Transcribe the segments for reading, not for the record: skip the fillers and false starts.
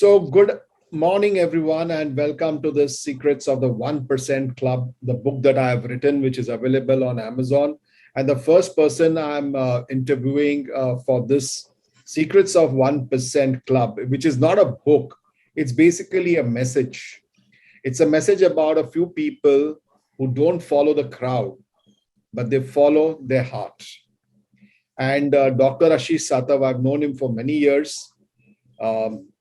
So, good morning, everyone, and welcome to the Secrets of the 1% Club, the book that I have written, which is available on Amazon. And the first person I'm interviewing for this Secrets of 1% Club, which is not a book, it's basically a message. It's a message about a few people who don't follow the crowd, but they follow their heart. And Dr. Ashish Satav, I've known him for many years.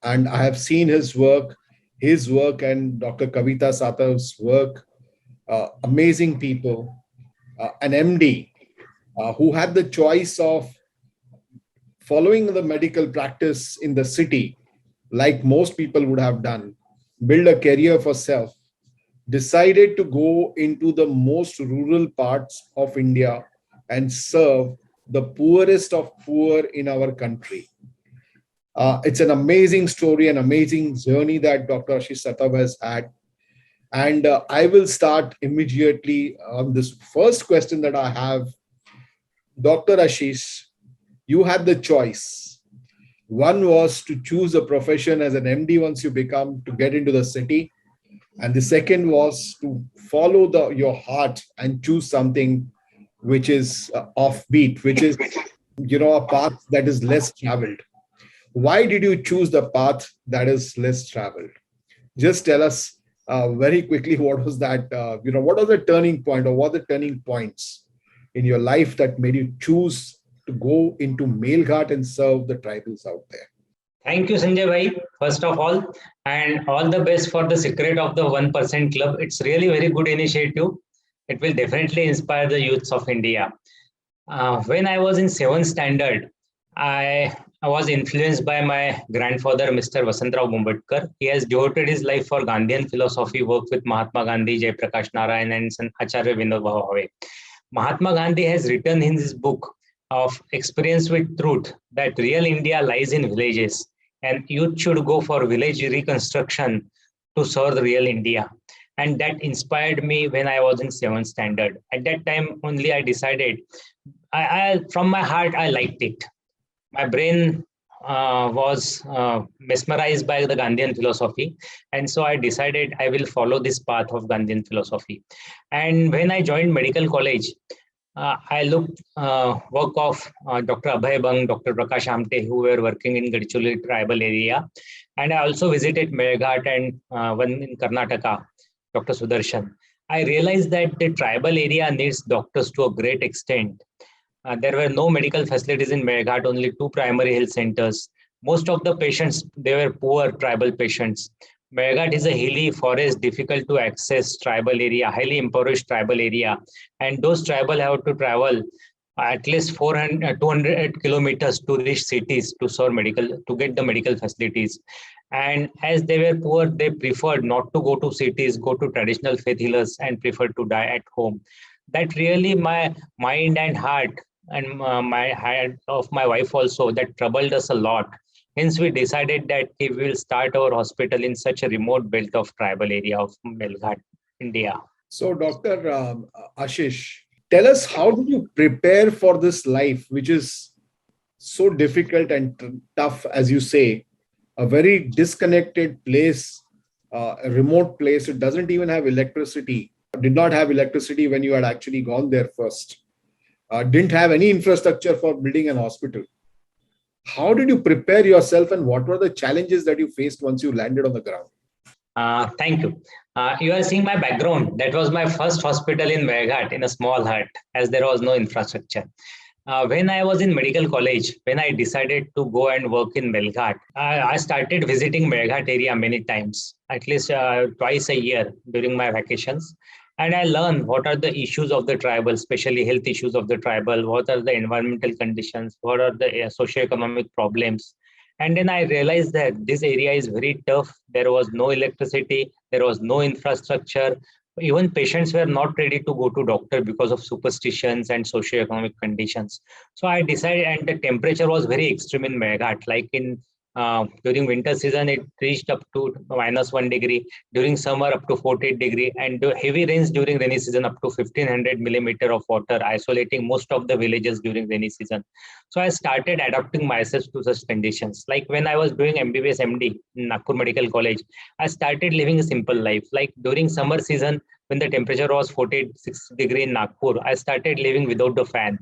And I have seen his work and Dr. Kavita Satav's work, amazing people, an MD who had the choice of following the medical practice in the city, like most people would have done, build a career for self, decided to go into the most rural parts of India and serve the poorest of poor in our country. It's an amazing story, an amazing journey that Dr. Ashish Satav has had. And I will start immediately on this first question that I have. Dr. Ashish, you had the choice. One was to choose a profession as an MD once you become to get into the city. And the second was to follow your heart and choose something which is offbeat, which is, a path that is less traveled. Why did you choose the path that is less traveled? Just tell us very quickly what was that, what was the turning point or what are the turning points in your life that made you choose to go into Melghat and serve the tribals out there? Thank you, Sanjay Bhai, first of all, and all the best for the Secret of the 1% Club. It's really very good initiative. It will definitely inspire the youths of India. When I was in 7th standard, I was influenced by my grandfather, Mr. Vasantrao Bombadkar. He has devoted his life for Gandhian philosophy, worked with Mahatma Gandhi, Jai Prakash Narayan, and Acharya Vinoba Bhave. Mahatma Gandhi has written in his book of Experience with Truth that real India lies in villages, and youth should go for village reconstruction to serve the real India. And that inspired me when I was in 7th standard. At that time only I decided, from my heart, I liked it. My brain was mesmerized by the Gandhian philosophy. And so I decided I will follow this path of Gandhian philosophy. And when I joined medical college, I looked work of Dr. Abhay Bang, Dr. Prakash Amte, who were working in Gadcholi tribal area. And I also visited Melghat and one in Karnataka, Dr. Sudarshan. I realized that the tribal area needs doctors to a great extent. There were no medical facilities in Melghat, only 2 primary health centers. Most of the patients, they were poor tribal patients. Melghat is a hilly forest, difficult to access tribal area, highly impoverished tribal area. And those tribal have to travel at least 200 kilometers to reach cities to get the medical facilities. And as they were poor, they preferred not to go to cities, go to traditional faith healers and preferred to die at home. That really my mind and heart and my heart of my wife also, that troubled us a lot. Hence, we decided that we will start our hospital in such a remote belt of tribal area of Melghat, India. So, Dr. Ashish, tell us, how did you prepare for this life, which is so difficult and tough, as you say, a very disconnected place, a remote place. It doesn't even have electricity. Did not have electricity when you had actually gone there first. Didn't have any infrastructure for building an hospital. How did you prepare yourself and what were the challenges that you faced once you landed on the ground? Thank you. You are seeing my background. That was my first hospital in Melghat, in a small hut, as there was no infrastructure. When I was in medical college, when I decided to go and work in Melghat, I started visiting Melghat area many times, at least twice a year during my vacations. And I learned what are the issues of the tribal, especially health issues of the tribal, what are the environmental conditions, what are the socioeconomic problems. And then I realized that this area is very tough. There was no electricity, there was no infrastructure. Even patients were not ready to go to doctor because of superstitions and socioeconomic conditions. So I decided, and the temperature was very extreme in Melghat, like in During winter season, it reached up to -1 degree. During summer, up to 48 degree, and heavy rains during rainy season up to 1500 millimeter of water, isolating most of the villages during rainy season. So I started adapting myself to such conditions. Like when I was doing MBBS MD in Nagpur Medical College, I started living a simple life. Like during summer season, when the temperature was 46 degree in Nagpur, I started living without the fan.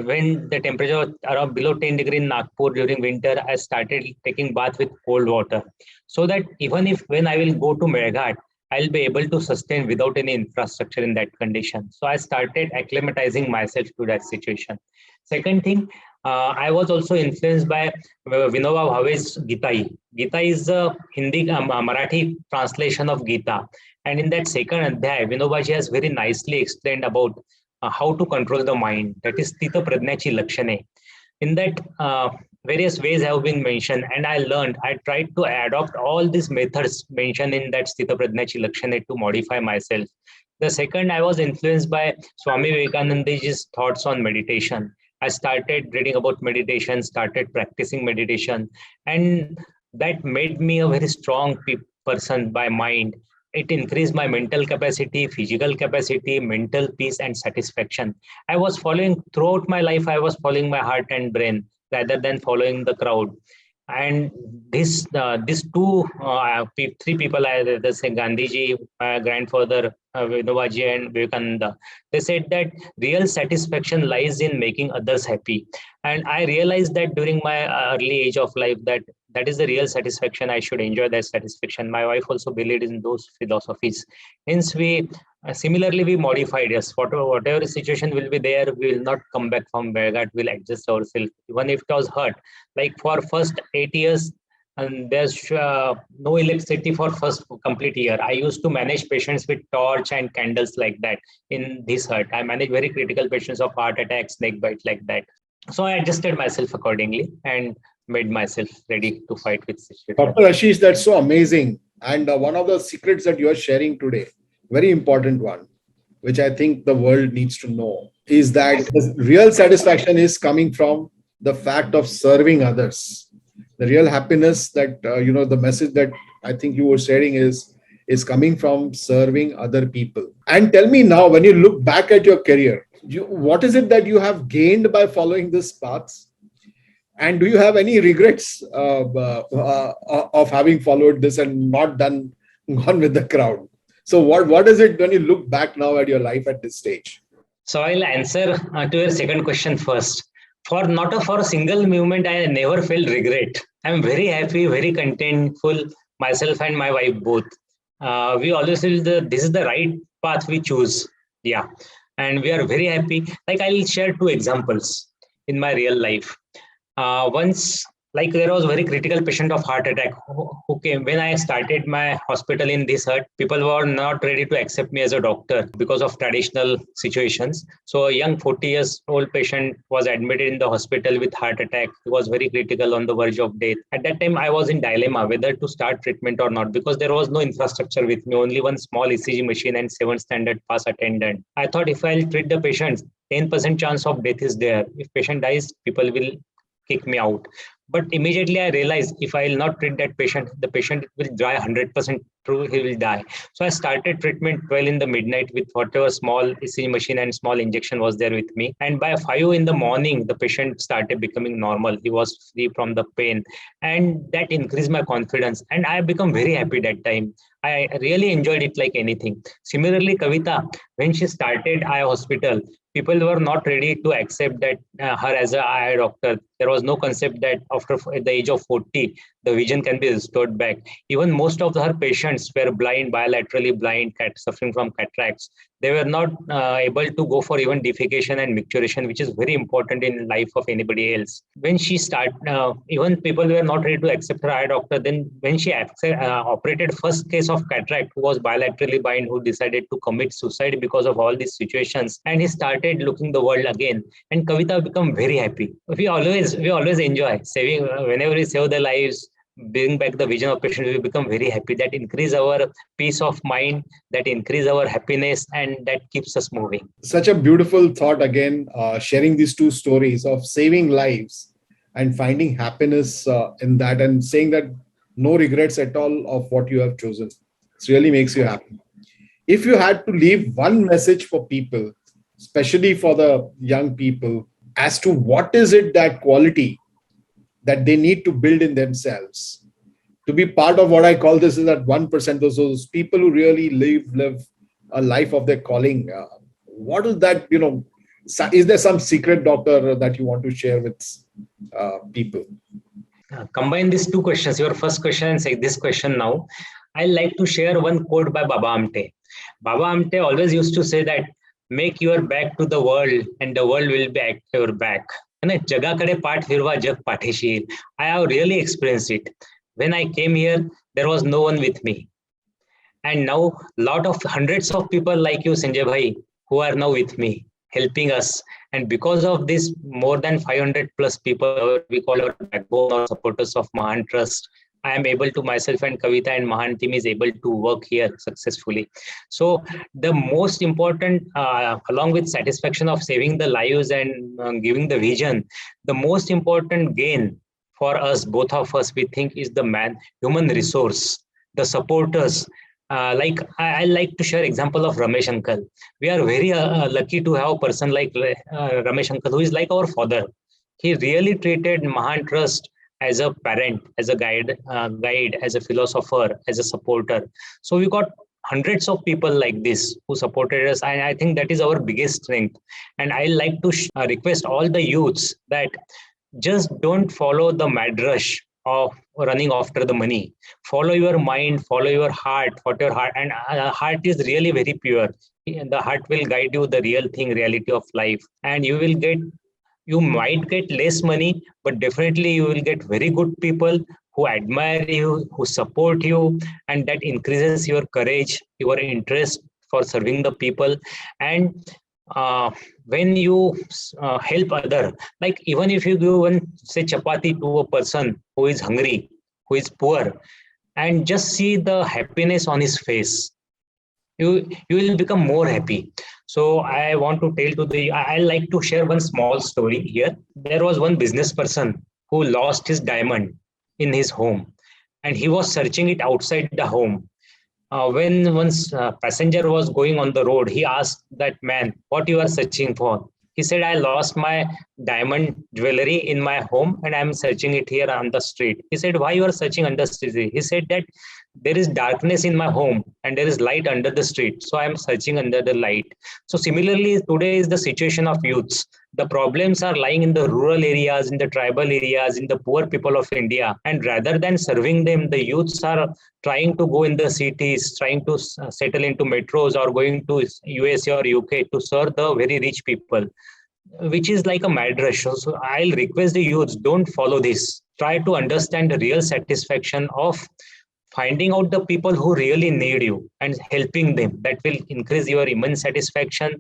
When the temperature was around below 10 degree in Nagpur during winter, I started taking bath with cold water. So that even if when I will go to Meghat, I'll be able to sustain without any infrastructure in that condition. So I started acclimatizing myself to that situation. Second thing, I was also influenced by Vinoba Bhave's Gita. Gita is a Hindi, Marathi translation of Gita. And in that second adhyay, Vinobaji has very nicely explained about how to control the mind. That is Stita Pradnyachi Lakshane. In that, various ways have been mentioned, and I tried to adopt all these methods mentioned in that Stita Pradnyachi Lakshane to modify myself. The second, I was influenced by Swami Vivekanandaji's thoughts on meditation. I started reading about meditation, started practicing meditation, and that made me a very strong person by mind. It increased my mental capacity, physical capacity, mental peace, and satisfaction. I was following throughout my life, I was following my heart and brain rather than following the crowd. And these two, three people, the say Gandhiji, my grandfather, Vinobaji, and Vivekananda, they said that real satisfaction lies in making others happy. And I realized that during my early age of life that that is the real satisfaction. I should enjoy that satisfaction. My wife also believed in those philosophies. Hence, similarly we modified. Yes, whatever situation will be there, we will not come back from where that. We'll adjust ourselves, even if it was hurt. Like for first 8 years, and there's no electricity for first complete year. I used to manage patients with torch and candles like that. In this hurt, I manage very critical patients of heart attack, snake bite like that. So I adjusted myself accordingly and made myself ready to fight with situation. Dr. Ashish, that's so amazing. And one of the secrets that you are sharing today, very important one, which I think the world needs to know, is that the real satisfaction is coming from the fact of serving others. The real happiness that, the message that I think you were sharing is coming from serving other people. And tell me now, when you look back at your career, what is it that you have gained by following this path? And do you have any regrets of having followed this and not gone with the crowd? So what is it when you look back now at your life at this stage? So I'll answer to your second question first. For a single moment, I never felt regret. I'm very happy, very contentful, myself and my wife both. We always feel this is the right path we choose. Yeah. And we are very happy. Like I'll share two examples in my real life. Once, like there was a very critical patient of heart attack who came when I started my hospital in this hurt. People were not ready to accept me as a doctor because of traditional situations. So a young 40 years old patient was admitted in the hospital with heart attack. He was very critical, on the verge of death. At that time, I was in dilemma whether to start treatment or not, because there was no infrastructure with me, only one small ECG machine and 7 standard pass attendant. I thought if I'll treat the patient, 10% chance of death is there. If patient dies, people will kick me out. But immediately I realized if I will not treat that patient, the patient will die 100% true, he will die. So I started treatment 12 in the midnight with whatever small ECG machine and small injection was there with me. And by 5 in the morning, the patient started becoming normal. He was free from the pain. And that increased my confidence. And I become very happy that time. I really enjoyed it like anything. Similarly, Kavita, when she started eye hospital, people were not ready to accept that her as a eye doctor. There was no concept that after at the age of 40, the vision can be restored back. Even most of her patients were blind, bilaterally blind, suffering from cataracts. They were not able to go for even defecation and micturition, which is very important in life of anybody else. When she started, even people were not ready to accept her eye doctor. Then when she operated first case of cataract, who was bilaterally blind, who decided to commit suicide because of all these situations, and he started looking the world again. And Kavita become very happy. We always enjoy saving. Whenever we save their lives, bring back the vision of patient, we become very happy. That increase our peace of mind, that increase our happiness, and that keeps us moving. Such a beautiful thought again, sharing these two stories of saving lives and finding happiness in that, and saying that no regrets at all of what you have chosen. It really makes you happy. If you had to leave one message for people, especially for the young people, as to what is it, that quality that they need to build in themselves to be part of what I call this is that 1%, those people who really live a life of their calling. What is that, is there some secret, doctor, that you want to share with people? Combine these two questions, your first question and say this question now. I like to share one quote by Baba Amte. Baba Amte always used to say that make your back to the world and the world will be at your back. And जगाकडे पाठ फिरवा जग पाठीशी येईल. I have really experienced it. When I came here, there was no one with me. And now lot of hundreds of people like you, Sanjay Bhai, who are now with me, helping us. And because of this, more than 500 plus people, we call our backbone or supporters of Mahan Trust, I am able to, myself and Kavita and Mahan team is able to work here successfully. So the most important, along with satisfaction of saving the lives and giving the vision, the most important gain for us, both of us, we think is the human resource, the supporters. I like to share example of Ramesh Uncle. We are very lucky to have a person like Ramesh Uncle, who is like our father. He really treated Mahan Trust as a parent, as a guide, as a philosopher, as a supporter. So we got hundreds of people like this who supported us, and I think that is our biggest strength. And I like to request all the youths that just don't follow the mad rush of running after the money. Follow your mind, follow your heart, what your heart, and heart is really very pure. The heart will guide you the real thing, reality of life, and you might get less money, but definitely you will get very good people who admire you, who support you, and that increases your courage, your interest for serving the people. And uh, when you help other, like even if you give one say chapati to a person who is hungry, who is poor, and just see the happiness on his face, you will become more happy. So I want to tell to the I like to share one small story here. There was one business person who lost his diamond in his home, and he was searching it outside the home. When once passenger was going on the road, he asked that man, what you are searching for? He said, I lost my diamond jewelry in my home and I'm searching it here on the street. He said, why you are searching under the street? He said that there is darkness in my home and there is light under the street. So I'm searching under the light. So similarly, today is the situation of youths. The problems are lying in the rural areas, in the tribal areas, in the poor people of India. And rather than serving them, the youths are trying to go in the cities, trying to settle into metros or going to USA or UK to serve the very rich people, which is like a mad rush. So I'll request the youths, don't follow this. Try to understand the real satisfaction of finding out the people who really need you and helping them. That will increase your immense satisfaction,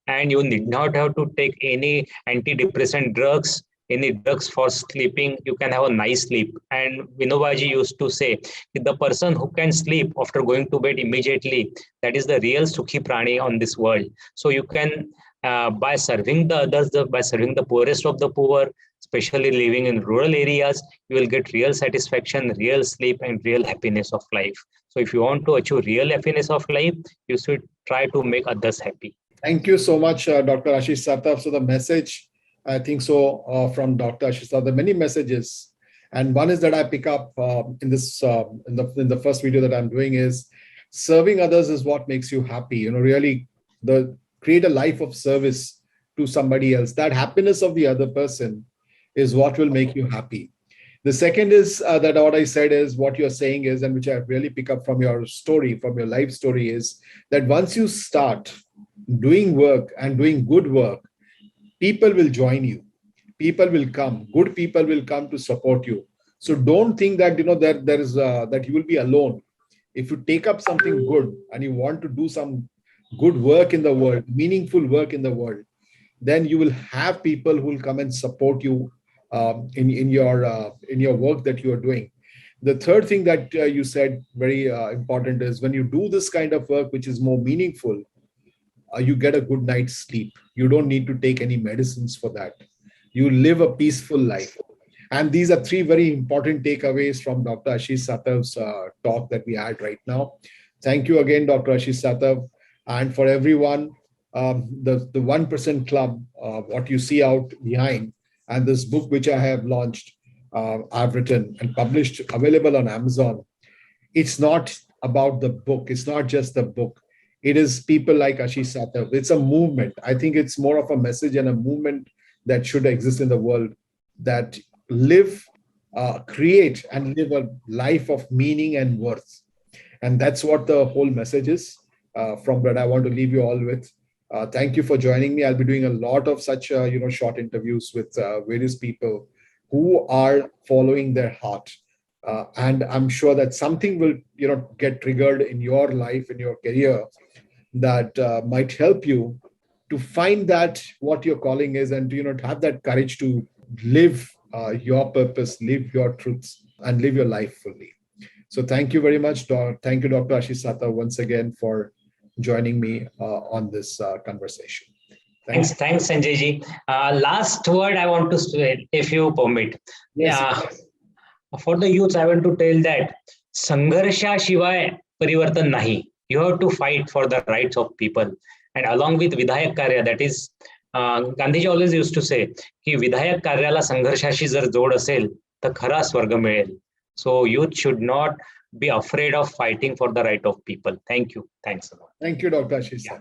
and you need not have to take any antidepressant drugs, any drugs for sleeping. You can have a nice sleep. And Vinobaji used to say, the person who can sleep after going to bed immediately, that is the real Sukhi Prani on this world. So you can, by serving the others, by serving the poorest of the poor, especially living in rural areas, you will get real satisfaction, real sleep, and real happiness of life. So if you want to achieve real happiness of life, you should try to make others happy. Thank you so much, Dr. Ashish Satav. So the message, I think so, from Dr. Ashish Satav, the many messages, and one is that I pick up in this in the first video that I'm doing is serving others is what makes you happy. Really, the create a life of service to somebody else. That happiness of the other person is what will make you happy. The second is that what I said is what you're saying is, and which I really pick up from your story, from your life story, is that once you start doing work and doing good work, people will join you. People will come. Good people will come to support you. So don't think that there is that you will be alone. If you take up something good and you want to do some good work in the world, meaningful work in the world, then you will have people who will come and support you in your work that you are doing. The third thing that you said very important is when you do this kind of work, which is more meaningful, you get a good night's sleep. You don't need to take any medicines for that. You live a peaceful life. And these are three very important takeaways from Dr. Ashish Satav's talk that we had right now. Thank you again, Dr. Ashish Satav. And for everyone, the 1% Club, what you see out behind, and this book which I have launched, I've written and published, available on Amazon. It's not about the book. It's not just the book. It is people like Ashish Satav. It's a movement. I think it's more of a message and a movement that should exist in the world, that live, create, and live a life of meaning and worth. And that's what the whole message is, from that I want to leave you all with. Thank you for joining me. I'll be doing a lot of such short interviews with various people who are following their heart, and I'm sure that something will get triggered in your life, in your career, that might help you to find that what your calling is, and to have that courage to live your purpose, live your truths, and live your life fully. So thank you very much. Thank you, Dr. Ashish Sata, once again for joining me on this conversation. Thanks, Sanjay ji. Last word I want to say, if you permit. Yes. Yeah, for the youths, I want to tell that Sangharsha Shivai Parivartan Nahi. You have to fight for the rights of people. And along with Vidhayak Karya, that is, Gandhiji always used to say, की विधायक कार्याला संघर्षाशी जर जोड असेल तर खरा स्वर्ग मिळेल. So youth should not be afraid of fighting for the right of people. Thank you. Thanks a lot. Thank you, Dr. Ashish. Yeah.